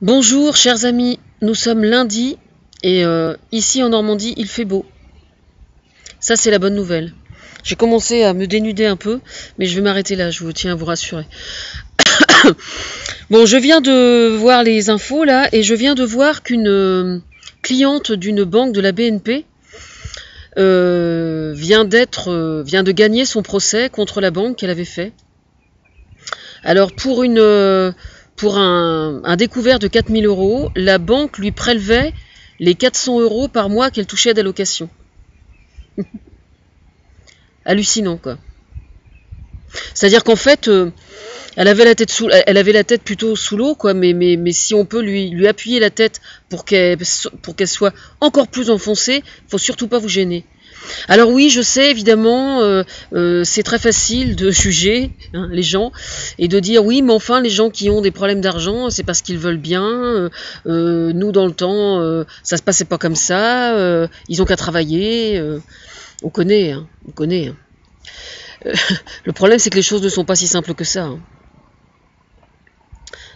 Bonjour chers amis, nous sommes lundi et ici en Normandie il fait beau. Ça c'est la bonne nouvelle. J'ai commencé à me dénuder un peu, mais je vais m'arrêter là, je vous tiens à vous rassurer. Bon, je viens de voir les infos là et je viens de voir qu'une cliente d'une banque de la BNP vient de gagner son procès contre la banque qu'elle avait fait. Alors pour un découvert de 4 000 €, la banque lui prélevait les 400 € par mois qu'elle touchait d'allocation. Hallucinant, quoi. C'est-à-dire qu'en fait, elle avait la tête plutôt sous l'eau, quoi, mais si on peut lui appuyer la tête pour qu'elle soit encore plus enfoncée, faut surtout pas vous gêner. Alors oui, je sais, évidemment, c'est très facile de juger les gens et de dire oui, mais enfin, les gens qui ont des problèmes d'argent, c'est parce qu'ils veulent bien. Nous, dans le temps, ça se passait pas comme ça. Ils ont qu'à travailler. On connaît, on connaît. Le problème, c'est que les choses ne sont pas si simples que ça.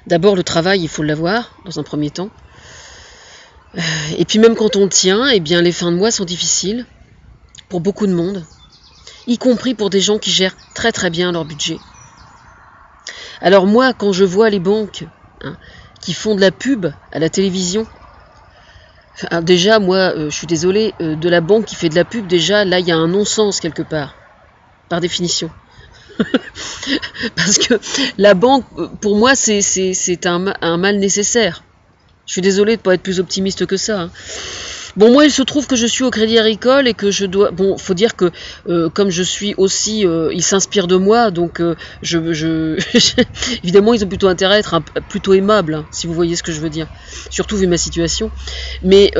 D'abord, le travail, il faut l'avoir, dans un premier temps. Et puis même quand on le tient, eh bien, les fins de mois sont difficiles pour beaucoup de monde, y compris pour des gens qui gèrent très très bien leur budget. Alors moi, quand je vois les banques qui font de la pub à la télévision, déjà, moi, je suis désolée, de la banque qui fait de la pub, déjà, là, il y a un non-sens quelque part, par définition. Parce que la banque, pour moi, c'est un mal nécessaire. Je suis désolée de ne pas être plus optimiste que ça. Bon, moi, il se trouve que je suis au Crédit Agricole et que je dois... Bon, faut dire que, comme je suis aussi... ils s'inspirent de moi, donc évidemment, ils ont plutôt intérêt à être plutôt aimables, si vous voyez ce que je veux dire. Surtout vu ma situation. Mais,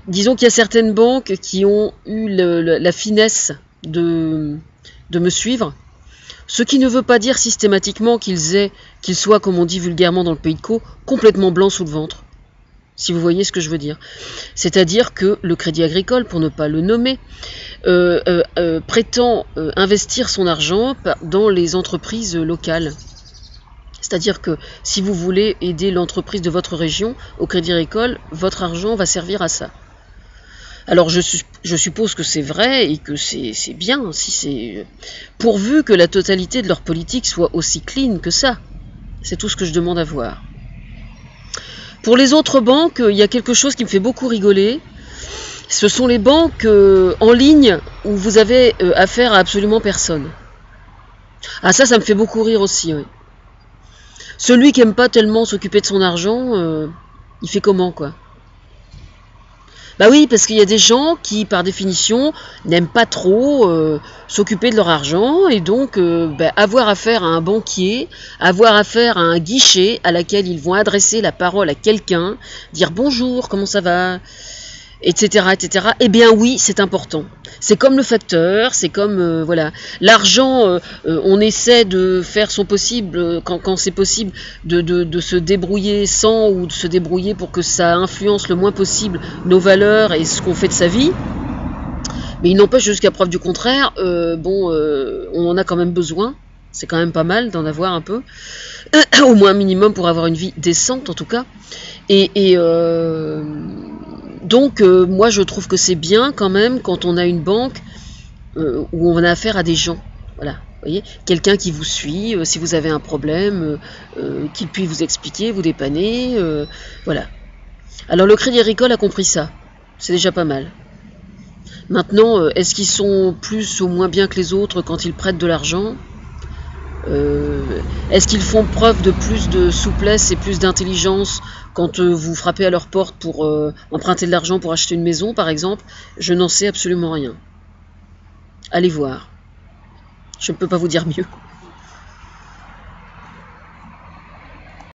disons qu'il y a certaines banques qui ont eu la finesse de me suivre. Ce qui ne veut pas dire systématiquement qu'ils soient, comme on dit vulgairement dans le pays de Caux, complètement blancs sous le ventre. Si vous voyez ce que je veux dire. C'est-à-dire que le Crédit Agricole, pour ne pas le nommer, prétend investir son argent dans les entreprises locales. C'est-à-dire que si vous voulez aider l'entreprise de votre région, au Crédit Agricole, votre argent va servir à ça. Alors je suppose que c'est vrai et que c'est bien, si c'est pourvu que la totalité de leur politique soit aussi clean que ça. C'est tout ce que je demande à voir. Pour les autres banques, il y a quelque chose qui me fait beaucoup rigoler. Ce sont les banques en ligne où vous avez affaire à absolument personne. Ah, ça me fait beaucoup rire aussi, oui. Celui qui aime pas tellement s'occuper de son argent, il fait comment, quoi? Bah oui, parce qu'il y a des gens qui, par définition, n'aiment pas trop s'occuper de leur argent et donc avoir affaire à un banquier, avoir affaire à un guichet à laquelle ils vont adresser la parole à quelqu'un, dire bonjour, comment ça va, etc., etc. Eh bien oui, c'est important. C'est comme le facteur, c'est comme, voilà. L'argent, on essaie de faire son possible, quand c'est possible, de se débrouiller sans ou de se débrouiller pour que ça influence le moins possible nos valeurs et ce qu'on fait de sa vie. Mais il n'empêche, jusqu'à preuve du contraire, on en a quand même besoin. C'est quand même pas mal d'en avoir un peu. Au moins un minimum pour avoir une vie décente, en tout cas. Donc, moi, je trouve que c'est bien quand même quand on a une banque où on a affaire à des gens. Voilà, vous voyez, quelqu'un qui vous suit, si vous avez un problème, qu'il puisse vous expliquer, vous dépanner, voilà. Alors, le Crédit Agricole a compris ça. C'est déjà pas mal. Maintenant, est-ce qu'ils sont plus ou moins bien que les autres quand ils prêtent de l'argent ? Est-ce qu'ils font preuve de plus de souplesse et plus d'intelligence quand vous frappez à leur porte pour emprunter de l'argent pour acheter une maison, par exemple? Je n'en sais absolument rien. Allez voir. Je ne peux pas vous dire mieux.